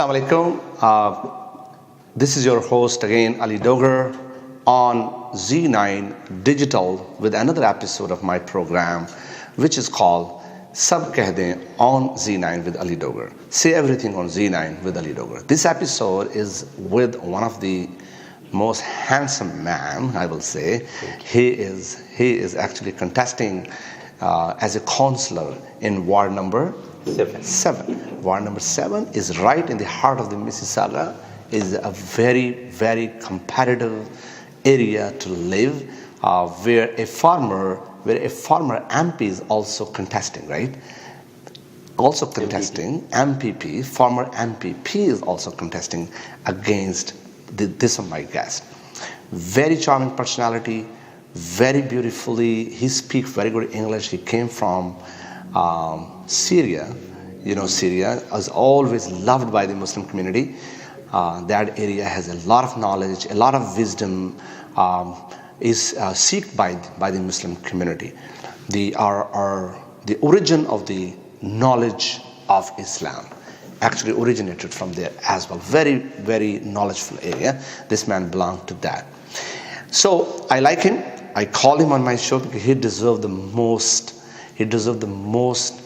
Assalamu alaikum. This is your host again, Ali Dogar, on Z9 Digital with another episode of my program, which is called Sab Keh Dein on Z9 with Ali Dogar. Say everything on Z9 with Ali Dogar. This episode is with one of the most handsome man, I will say. He is actually contesting as a counselor in Ward number 7. Ward number 7 is right in the heart of the Mississauga. Is a very, very competitive area to live, where a former MP is also contesting, right? Also contesting MPP, former MPP is also contesting against this of my guest. Very charming personality, very beautifully. He speaks very good English. He came from Syria. You know, Syria is always loved by the Muslim community. That area has a lot of knowledge, a lot of wisdom, is sought by the Muslim community. The origin of the knowledge of Islam actually originated from there as well. Very, very knowledgeful area. This man belonged to that. So I like him. I call him on my show because he deserved the most. He deserved the most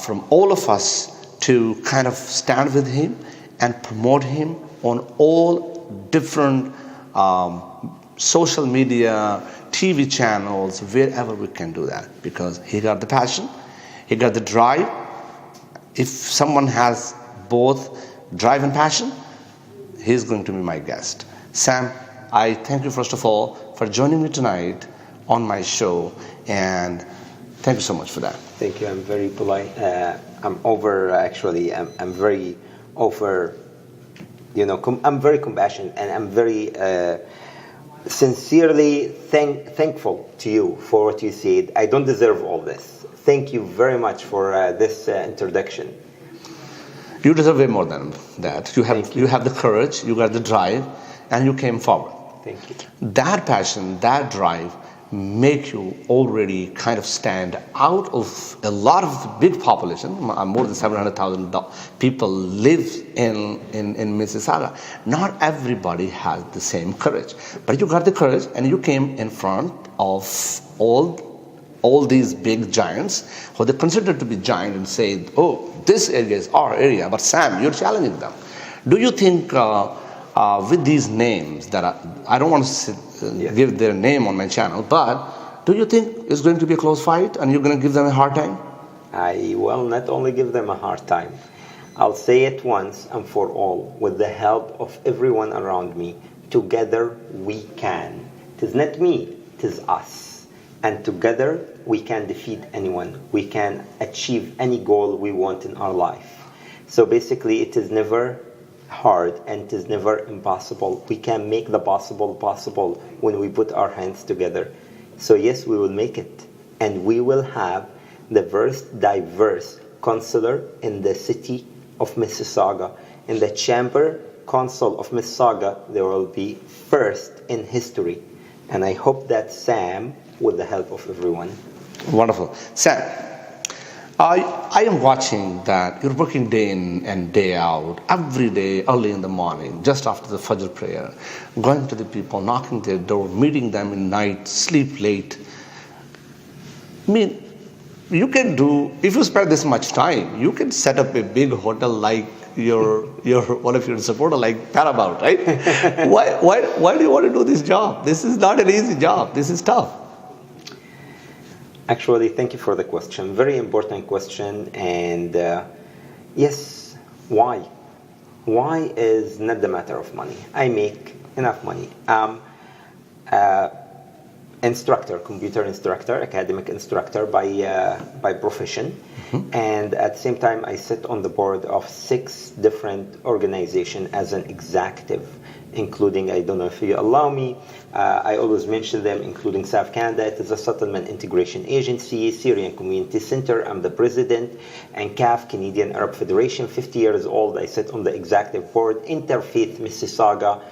from all of us to kind of stand with him and promote him on all different social media, TV channels, wherever we can do that, because he got the passion, he got the drive. If someone has both drive and passion, he's going to be my guest. Sam, I thank you first of all for joining me tonight on my show, and thank you so much for that. Thank you. I'm very polite. I'm very over, I'm very compassionate, and I'm very sincerely thankful to you for what you said. I don't deserve all this. Thank you very much for this introduction. You deserve way more than that. You have the courage, you got the drive, and you came forward. Thank you. That passion, that drive make you already kind of stand out of a lot of the big population. More than 700,000 people live in Mississauga. Not everybody has the same courage, but you got the courage and you came in front of all these big giants who they considered to be giant and say, oh, this area is our area, but Sam, you're challenging them. Do you think with these names that I don't want to give their name on my channel, but do you think it's going to be a close fight and you're going to give them a hard time? I will not only give them a hard time, I'll say it once and for all, with the help of everyone around me. Together we can. It is not me, it is us. And together we can defeat anyone. We can achieve any goal we want in our life. So basically it is never hard and it is never impossible. We can make the possible possible when we put our hands together. So yes, we will make it, and we will have the most diverse counselor in the city of Mississauga. In the Chamber Council of Mississauga, there will be first in history, and I hope that Sam, with the help of everyone. Wonderful. Sam, I am watching that you're working day in and day out, every day, early in the morning, just after the Fajr prayer, going to the people, knocking their door, meeting them in night, sleep late. I mean, you can do, if you spend this much time, you can set up a big hotel like your one of your supporter like Paramount, right? Why do you want to do this job? This is not an easy job. This is tough. Actually, thank you for the question. Very important question. And yes, why? Why is not the matter of money. I make enough money. Instructor, computer instructor, academic instructor by profession. Mm-hmm. And at the same time, I sit on the board of 6 different organizations as an executive, including, I don't know if you allow me, I always mention them, including SAF Canada. It is a settlement integration agency, Syrian Community Center, I'm the president, and CAF, Canadian Arab Federation, 50 years old, I sit on the executive board, Interfaith Mississauga,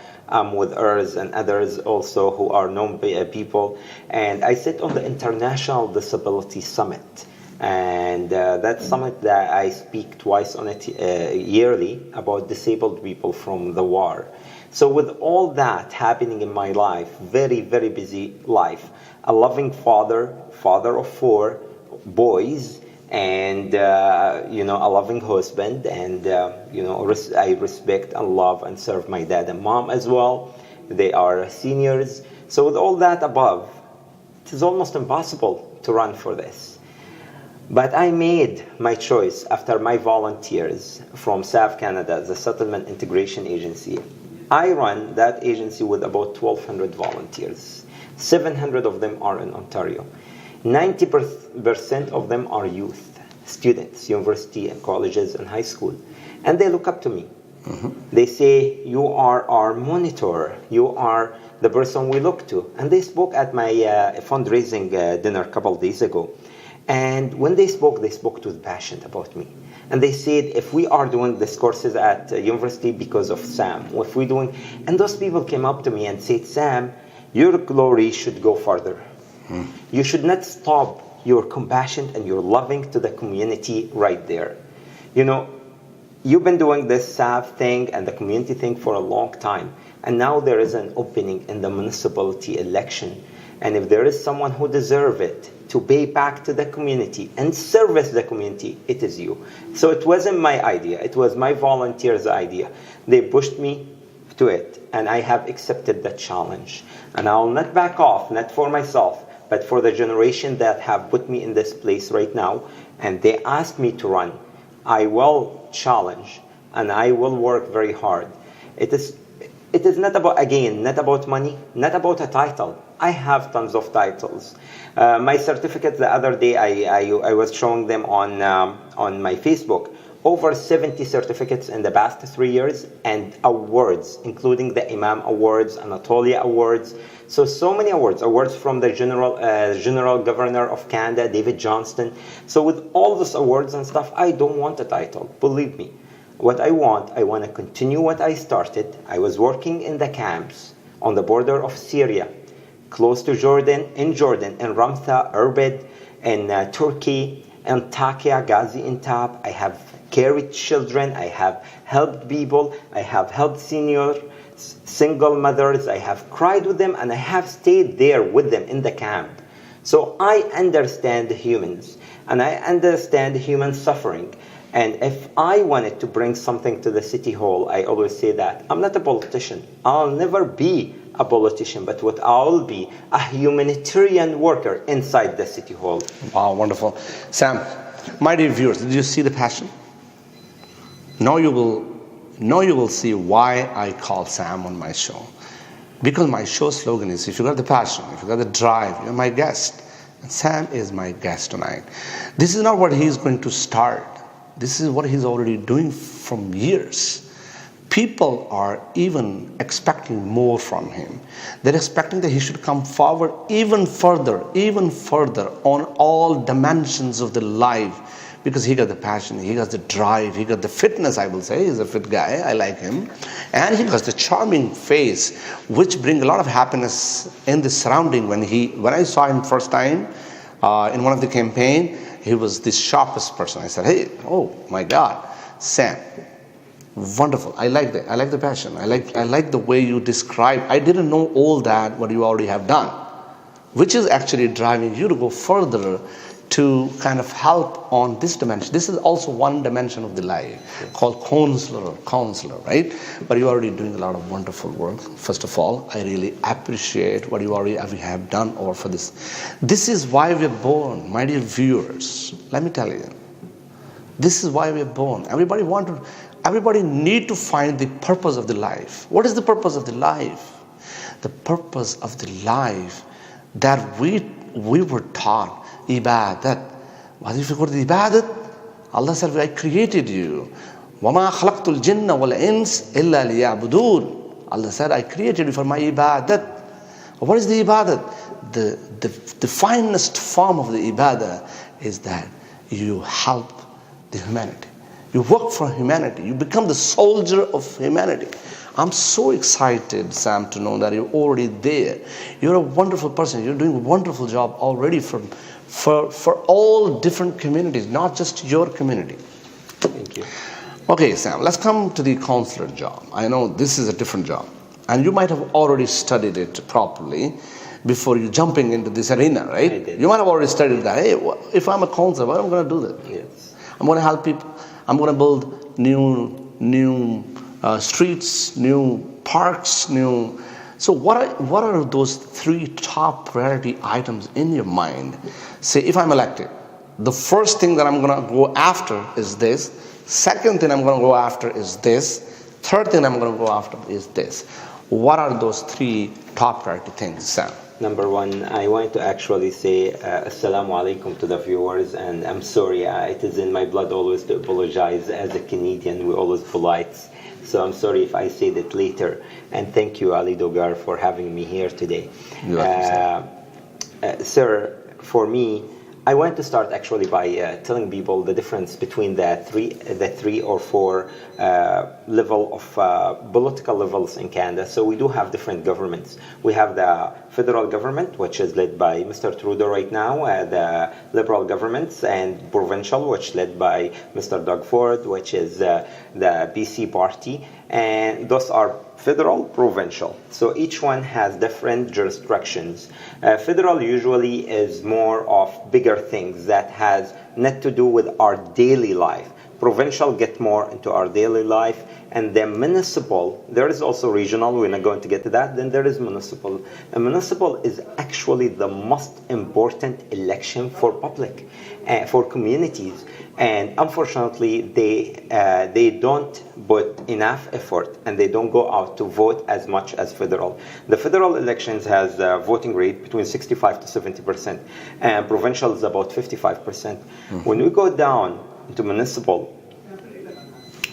with others and others also who are known people, and I sit on the International Disability Summit. And that's something that I speak twice on it yearly about disabled people from the war. So with all that happening in my life, very, very busy life, a loving father, father of 4 boys, and a loving husband, and I respect and love and serve my dad and mom as well. They are seniors. So with all that above, it is almost impossible to run for this. But I made my choice after my volunteers from SAF Canada, the Settlement Integration Agency. I run that agency with about 1,200 volunteers. 700 of them are in Ontario. 90% of them are youth, students, university and colleges and high school. And they look up to me. Mm-hmm. They say, you are our monitor. You are the person we look to. And they spoke at my fundraising dinner a couple of days ago. And when they spoke with passion about me. And they said, if we are doing these courses at university because of Sam, and those people came up to me and said, Sam, your glory should go further. You should not stop your compassion and your loving to the community right there. You've been doing this SAF thing and the community thing for a long time. And now there is an opening in the municipality election. And if there is someone who deserves it to pay back to the community and service the community, it is you. So it wasn't my idea. It was my volunteers' idea. They pushed me to it, and I have accepted the challenge. And I will not back off, not for myself, but for the generation that have put me in this place right now. And they asked me to run. I will challenge, and I will work very hard. It is not about money, not about a title. I have tons of titles. My certificates the other day, I was showing them on my Facebook. Over 70 certificates in the past 3 years, and awards, including the Imam Awards, Anatolia Awards. So many awards from the General Governor of Canada, David Johnston. So with all those awards and stuff, I don't want a title, believe me. What I want to continue what I started. I was working in the camps on the border of Syria, close to Jordan, in Ramtha, Irbid, in Turkey, Antakya, Gaziantep. I have carried children, I have helped people, I have helped seniors, single mothers, I have cried with them, and I have stayed there with them in the camp. So I understand humans, and I understand human suffering. And if I wanted to bring something to the City Hall, I always say that I'm not a politician. I'll never be a politician, but what I'll be, a humanitarian worker inside the City Hall. Wow, wonderful. Sam, my dear viewers, did you see the passion? Now you will see why I call Sam on my show. Because my show slogan is, if you got the passion, if you got the drive, you're my guest. And Sam is my guest tonight. This is not what he's going to start. This is what he's already doing from years. People are even expecting more from him. They're expecting that he should come forward even further on all dimensions of the life, because he got the passion, he got the drive, he got the fitness, I will say. He's a fit guy, I like him. And he got the charming face, which brings a lot of happiness in the surrounding. When I saw him first time in one of the campaign, he was the sharpest person. I said, hey, oh my God, Sam, wonderful. I like the passion. I like the way you describe. I didn't know all that what you already have done, which is actually driving you to go further to kind of help on this dimension. This is also one dimension of the life called counselor, right? But you're already doing a lot of wonderful work. First of all, I really appreciate what you already have done over for this. This is why we're born, my dear viewers. Let me tell you, this is why we're born. Everybody need to find the purpose of the life. What is the purpose of the life? The purpose of the life that we were taught. Ibadat. What if you go to the ibadat? Allah said, I created you. وَمَا خَلَقْتُ الْجِنَّ وَالْإِنسِ إِلَّا لِيَعْبُدُونَ. Allah said, I created you for my ibadat. What is the ibadat? The finest form of the ibadah is that you help the humanity. You work for humanity. You become the soldier of humanity. I'm so excited, Sam, to know that you're already there. You're a wonderful person. You're doing a wonderful job already from for all different communities, not just your community. Thank you. Okay, Sam, let's come to the counselor job. I know this is a different job, and you might have already studied it properly before you jumping into this arena, right? I did. You might have already studied that. Hey, if I'm a counselor, what am I going to do that? Yes. I'm going to help people. I'm going to build new streets, new parks, new. So what are those 3 top priority items in your mind? Say, if I'm elected, the first thing that I'm going to go after is this. Second thing I'm going to go after is this. Third thing I'm going to go after is this. What are those 3 top priority things, Sam? Number 1, I want to actually say Assalamu alaikum to the viewers, and I'm sorry, it is in my blood always to apologize. As a Canadian, we're always polite. So I'm sorry if I say that later. And thank you, Ali Dogar, for having me here today. You're welcome, sir, for me, I want to start actually by telling people the difference between the three or four level of political levels in Canada. So we do have different governments. We have the federal government, which is led by Mr. Trudeau right now, the Liberal governments, and provincial, which is led by Mr. Doug Ford, which is the BC party. And those are federal, provincial. So each one has different jurisdictions. Federal usually is more of bigger things that has not to do with our daily life. Provincial get more into our daily life. And then municipal, there is also regional, we're not going to get to that. Then there is municipal. And municipal is actually the most important election for public, for communities. And unfortunately, they don't put enough effort, and they don't go out to vote as much as federal. The federal elections has a voting rate between 65 to 70%, and provincial is about 55%. Mm-hmm. When we go down to municipal,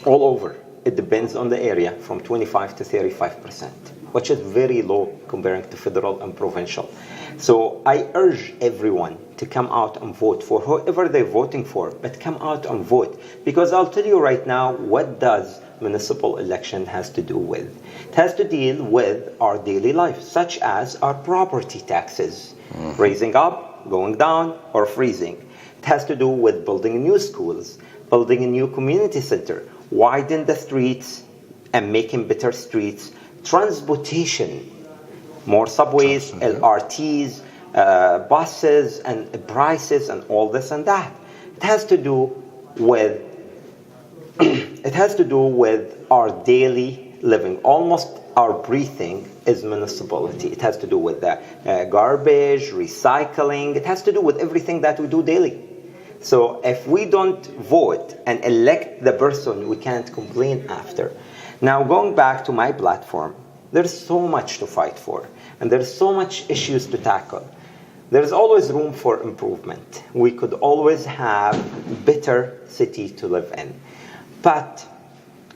all over, it depends on the area, from 25 to 35%, which is very low comparing to federal and provincial. So I urge everyone to come out and vote for whoever they're voting for, but come out and vote. Because I'll tell you right now, what does municipal election has to do with? It has to deal with our daily life, such as our property taxes, raising up, going down, or freezing. It has to do with building new schools, building a new community center, widen the streets and making better streets, transportation, more subways, LRTs, buses, and prices, and all this and that. It has to do with our daily living. Almost our breathing is municipality. It has to do with the garbage, recycling. It has to do with everything that we do daily. So if we don't vote and elect the person, we can't complain after. Now, going back to my platform, there's so much to fight for, and there's so much issues to tackle. There's always room for improvement. We could always have better city to live in. But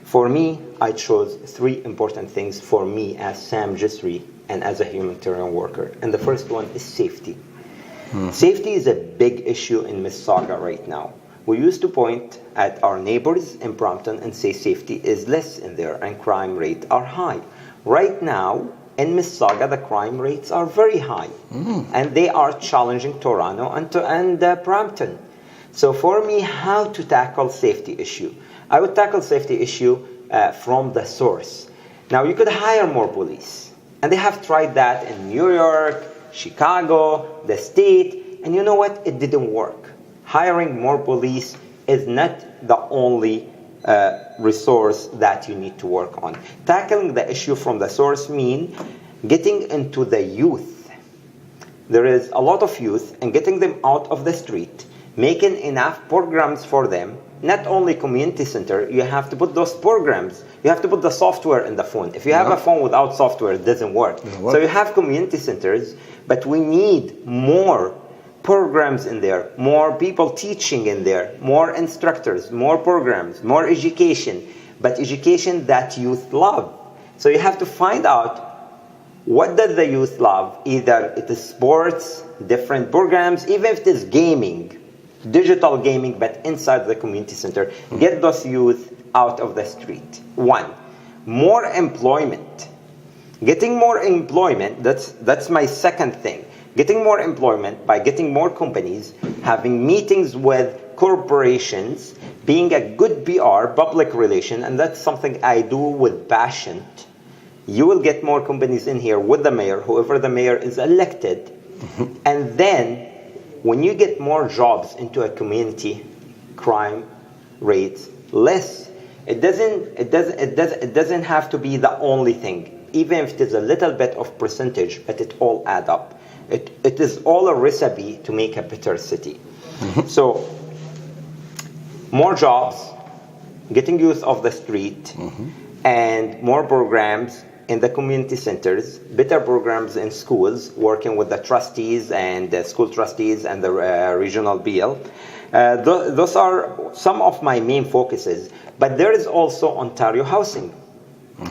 for me, I chose 3 important things for me as Sam Jisri and as a humanitarian worker. And the first one is safety. Safety is a big issue in Mississauga right now. We used to point at our neighbors in Brampton and say safety is less in there and crime rates are high. Right now, in Mississauga, the crime rates are very high. And they are challenging Toronto and Brampton. So for me, how to tackle safety issue? I would tackle safety issue from the source. Now, you could hire more police. And they have tried that in New York, Chicago, the state, and you know what? It didn't work. Hiring more police is not the only resource that you need to work on. Tackling the issue from the source means getting into the youth. There is a lot of youth, and getting them out of the street, making enough programs for them. Not only community center, you have to put those programs. You have to put the software in the phone. If you have a phone without software, it doesn't work. So you have community centers, but we need more programs in there, more people teaching in there, more instructors, more programs, more education, but education that youth love. So you have to find out what does the youth love. Either it is sports, different programs, even if it is gaming, digital gaming, but inside the community center. Get those youth out of the street. 1, more employment. Getting more employment, that's my second thing. getting more employment by getting more companies, having meetings with corporations, being a good PR, public relation, and that's something I do with passion. You will get more companies in here with the mayor, whoever the mayor is elected. And then when you get more jobs into a community, crime rates less. It doesn't have to be the only thing. Even if it is a little bit of percentage, but it all add up. It is all a recipe to make a better city. So more jobs, getting youth off the street, and more programs in the community centers, better programs in schools, working with the trustees and the school trustees and the regional BL. Those are some of my main focuses. But there is also Ontario housing.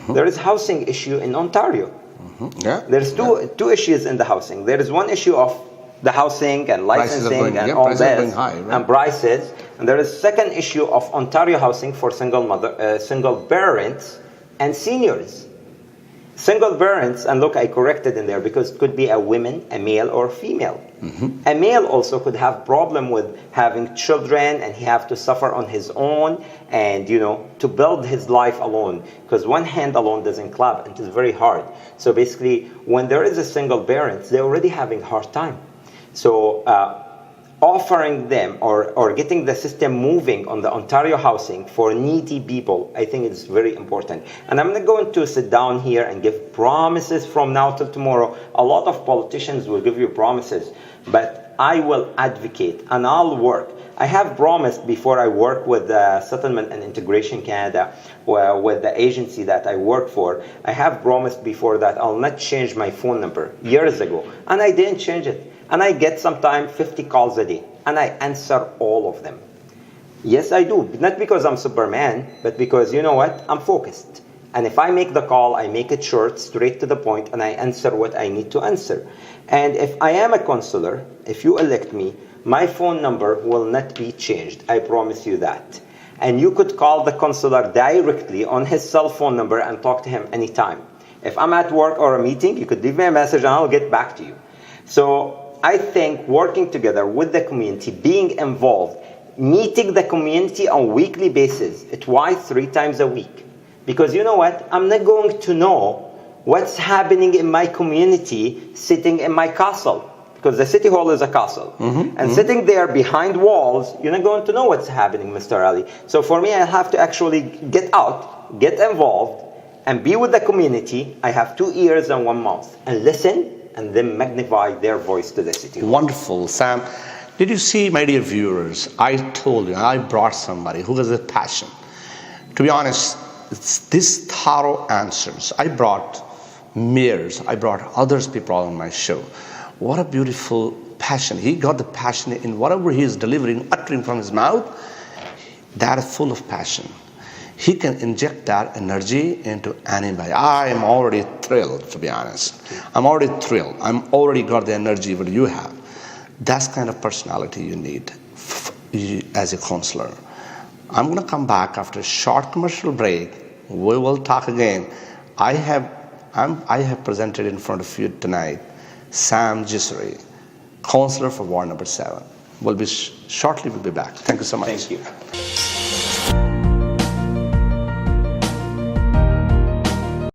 There is housing issue in Ontario. There's two issues in the housing. There is one issue of the housing and licensing and all that, and prices. And there is second issue of Ontario housing for single parents and seniors. Single parents, and look, I corrected in there because it could be a woman, a male, or a female. A male also could have problem with having children, and he have to suffer on his own, and to build his life alone, because one hand alone doesn't clap, and it is very hard. So basically, when there is a single parent, they're already having a hard time. So offering them or getting the system moving on the Ontario housing for needy people, I think it's very important. And I'm not going to sit down here and give promises from now till tomorrow. A lot of politicians will give you promises, but I will advocate and I'll work. I have promised before I work with Settlement and Integration Canada, with the agency that I work for, I have promised before that I'll not change my phone number years ago, and I didn't change it. And I get sometimes 50 calls a day, and I answer all of them. Yes, I do. Not because I'm Superman, but because, you know what? I'm focused. And if I make the call, I make it short, straight to the point, and I answer what I need to answer. And if I am a counselor, if you elect me, my phone number will not be changed. I promise you that. And you could call the counselor directly on his cell phone number and talk to him anytime. If I'm at work or a meeting, you could leave me a message and I'll get back to you. So I think working together with the community, being involved, meeting the community on a weekly basis, twice, 3 times a week. Because you know what? I'm not going to know what's happening in my community sitting in my castle. Because the city hall is a castle. And sitting there behind walls, you're not going to know what's happening, Mr. Ali. So for me, I have to actually get out, get involved, and be with the community. I have 2 ears and 1 mouth. And listen, and then magnify their voice to the city. Wonderful, Sam. Did you see, my dear viewers, I told you, I brought somebody who has a passion. To be honest, it's this thorough answers. I brought mayors, I brought others people on my show. What a beautiful passion. He got the passion in whatever he is delivering, uttering from his mouth. That is full of passion. He can inject that energy into anybody. I am already thrilled, to be honest. I'm already thrilled. I'm already got the energy what you have. That's kind of personality you need as a counselor. I'm going to come back after a short commercial break. We will talk again. I have presented in front of you tonight Sam Jisri, counselor for Ward number 7. We'll be shortly. We'll be back. Thank you so much. Thank you.